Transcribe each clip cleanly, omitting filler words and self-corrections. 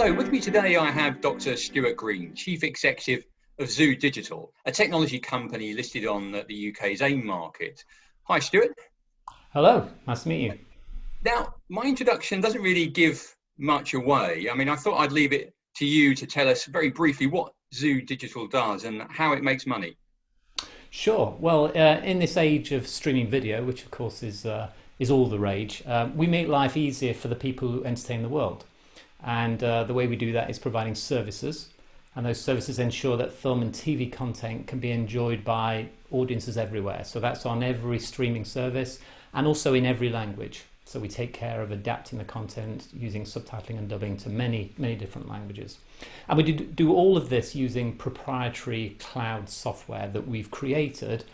Hello, with me today I have Dr. Stuart Green, Chief Executive of Zoo Digital, a technology company listed on the UK's AIM market. Hi, Stuart. Hello, nice to meet you. Now, my introduction doesn't really give much away. I mean, I thought I'd leave it to you to tell us very briefly what Zoo Digital does and how it makes money. Sure. Well, in this age of streaming video, which of course is all the rage, we make life easier for the people who entertain the world. And the way we do that is providing services, and those services ensure that film and TV content can be enjoyed by audiences everywhere. So that's on every streaming service and also in every language. So we take care of adapting the content using subtitling and dubbing to many, many different languages. And we do all of this using proprietary cloud software that we've created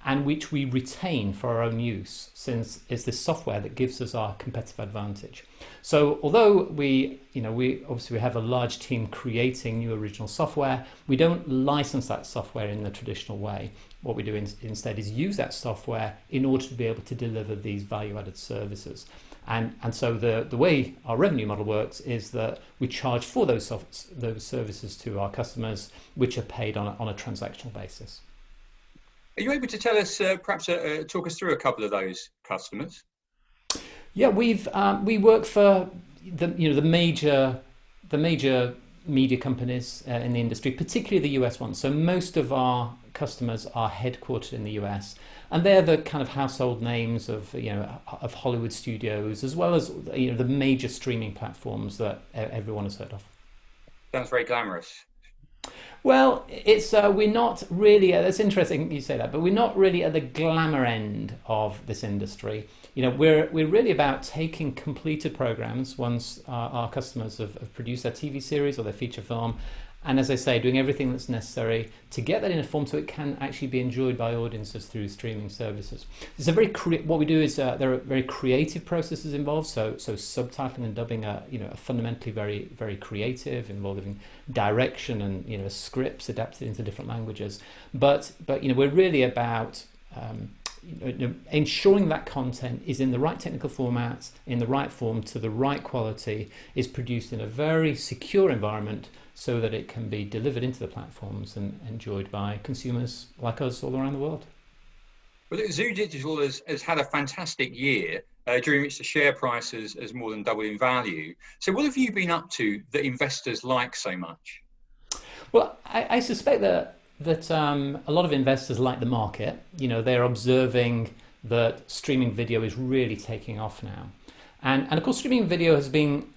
and which we retain for our own use, since it's this software that gives us our competitive advantage. So although we obviously we have a large team creating new original software, we don't license that software in the traditional way. What we do instead is use that software in order to be able to deliver these value-added services. And so the way our revenue model works is that we charge for those services to our customers, which are paid on a transactional basis. Are you able to tell us, perhaps talk us through a couple of those customers? Yeah, we work for the major media companies in the industry, particularly the US ones. So most of our customers are headquartered in the US, and they're the kind of household names of of Hollywood studios, as well as the major streaming platforms that everyone has heard of. Sounds very glamorous. Well, it's we're not really. That's interesting you say that, but we're not really at the glamour end of this industry. We're really about taking completed programs once our customers have produced their TV series or their feature film, and as I say, doing everything that's necessary to get that in a form so it can actually be enjoyed by audiences through streaming services. It's a what we do is there are very creative processes involved. So subtitling and dubbing are are fundamentally very very creative, involving direction and scripts adapted into different languages. But we're really about ensuring that content is in the right technical format, in the right form, to the right quality, is produced in a very secure environment so that it can be delivered into the platforms and enjoyed by consumers like us all around the world. Well, Zoo Digital has had a fantastic year during which the share price has more than doubled in value. So what have you been up to that investors like so much? Well, I suspect that a lot of investors like the market. They're observing that streaming video is really taking off now, and of course streaming video has been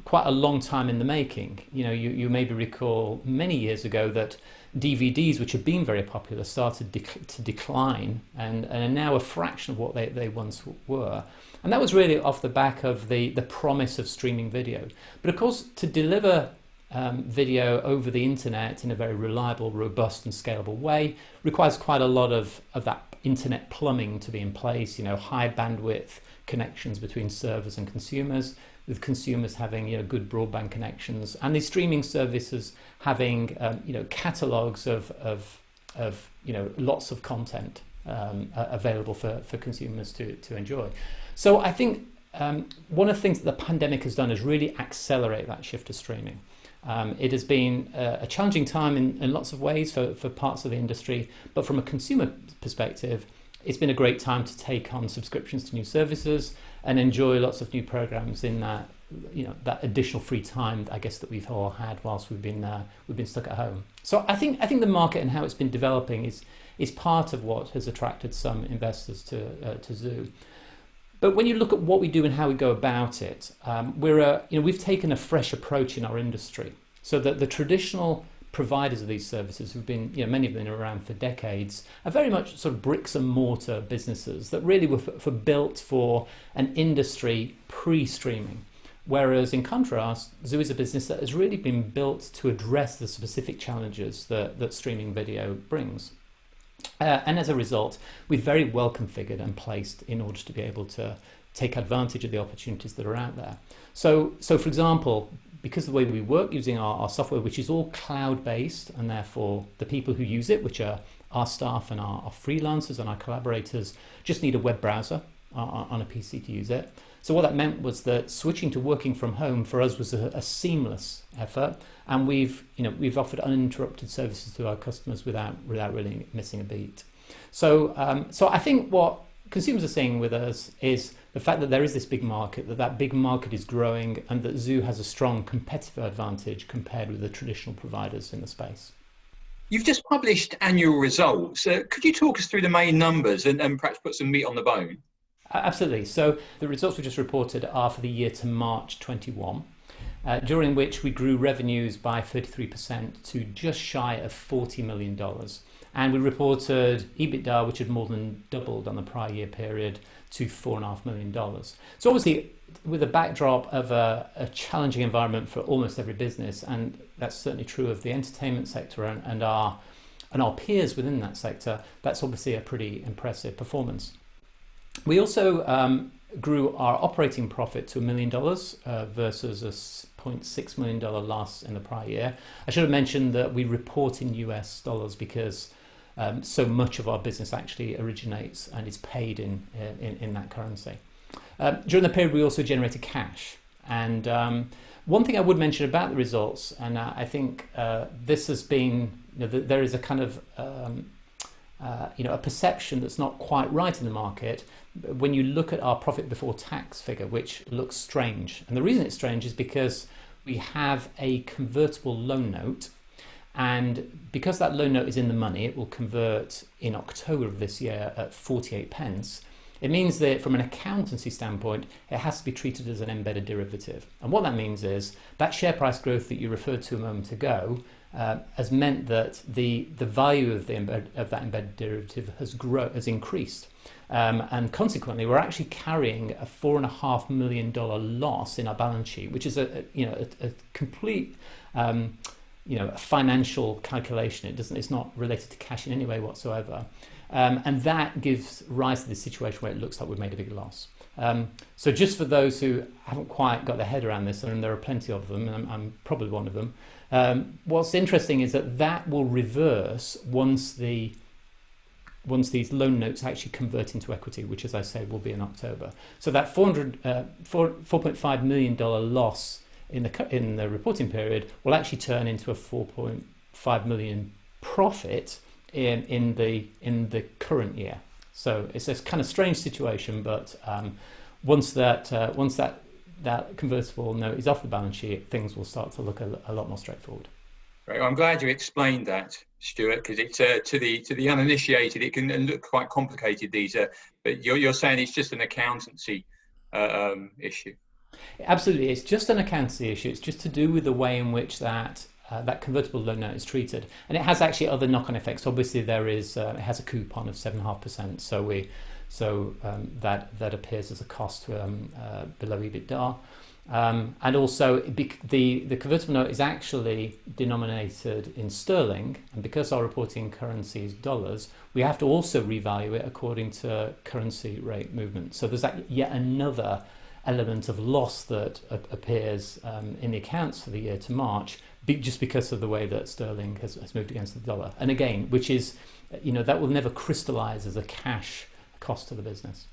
quite a long time in the making. You maybe recall many years ago that DVDs, which have been very popular, started to decline and are now a fraction of what they once were. And that was really off the back of the promise of streaming video. But of course, to deliver video over the internet in a very reliable, robust and scalable way requires quite a lot of that internet plumbing to be in place, high bandwidth connections between servers and consumers, with consumers having good broadband connections, and these streaming services having catalogs of lots of content available for consumers to enjoy. So I think one of the things that the pandemic has done is really accelerate that shift to streaming. It has been a challenging time in lots of ways for parts of the industry, but from a consumer perspective, it's been a great time to take on subscriptions to new services and enjoy lots of new programs in that that additional free time, I guess, that we've all had whilst we've been stuck at home. So I think the market and how it's been developing is part of what has attracted some investors to Zoo. But when you look at what we do and how we go about it, we've taken a fresh approach in our industry, so that the traditional providers of these services, who've been, many of them are around for decades, are very much sort of bricks and mortar businesses that really were built for an industry pre-streaming. Whereas in contrast, Zoo is a business that has really been built to address the specific challenges that streaming video brings. And as a result, we're very well configured and placed in order to be able to take advantage of the opportunities that are out there. So for example, because of the way we work using our software, which is all cloud-based, and therefore the people who use it, which are our staff and our freelancers and our collaborators, just need a web browser on a PC to use it. So what that meant was that switching to working from home for us was a seamless effort, and we've offered uninterrupted services to our customers without really missing a beat. So I think what consumers are seeing with us is the fact that there is this big market, that big market is growing, and that Zoo has a strong competitive advantage compared with the traditional providers in the space. You've just published annual results. Could you talk us through the main numbers and perhaps put some meat on the bone? Absolutely. So the results we just reported are for the year to March 21, during which we grew revenues by 33% to just shy of $40 million. And we reported EBITDA, which had more than doubled on the prior year period, to $4.5 million. So obviously, with a backdrop of a challenging environment for almost every business, and that's certainly true of the entertainment sector and our peers within that sector, that's obviously a pretty impressive performance. We also grew our operating profit to $1 million versus a $0.6 million loss in the prior year. I should have mentioned that we report in US dollars because so much of our business actually originates and is paid in that currency. During the period, we also generated cash. And one thing I would mention about the results, and I think this has been, there is a kind of a perception that's not quite right in the market when you look at our profit before tax figure, which looks strange. And the reason it's strange is because we have a convertible loan note, and because that loan note is in the money, it will convert in October of this year at 48 pence. It means that from an accountancy standpoint, it has to be treated as an embedded derivative. And what that means is that share price growth that you referred to a moment ago has meant that the value of that embedded derivative has increased. And consequently, we're actually carrying a $4.5 million loss in our balance sheet, which is a complete financial calculation. It's not related to cash in any way whatsoever. And that gives rise to this situation where it looks like we've made a big loss. So just for those who haven't quite got their head around this, and there are plenty of them, and I'm probably one of them, what's interesting is that will reverse once these loan notes actually convert into equity, which, as I say, will be in October. So that $4.5 million loss in the reporting period will actually turn into a $4.5 million profit in the current year. So it's this kind of strange situation, but once that convertible note is off the balance sheet, things will start to look a lot more straightforward. Right. I'm glad you explained that, Stuart, because it's to the uninitiated, it can look quite complicated. But you're saying it's just an accountancy issue. Absolutely, it's just an accountancy issue. It's just to do with the way in which that convertible loan note is treated, and it has actually other knock-on effects. Obviously, it has a coupon of 7.5%, so that appears as a cost below EBITDA. And also, the convertible note is actually denominated in sterling, and because our reporting currency is dollars, we have to also revalue it according to currency rate movement. So there's yet another element of loss that appears in the accounts for the year to March, just because of the way that sterling has moved against the dollar. And again, which is, that will never crystallize as a cash cost to the business.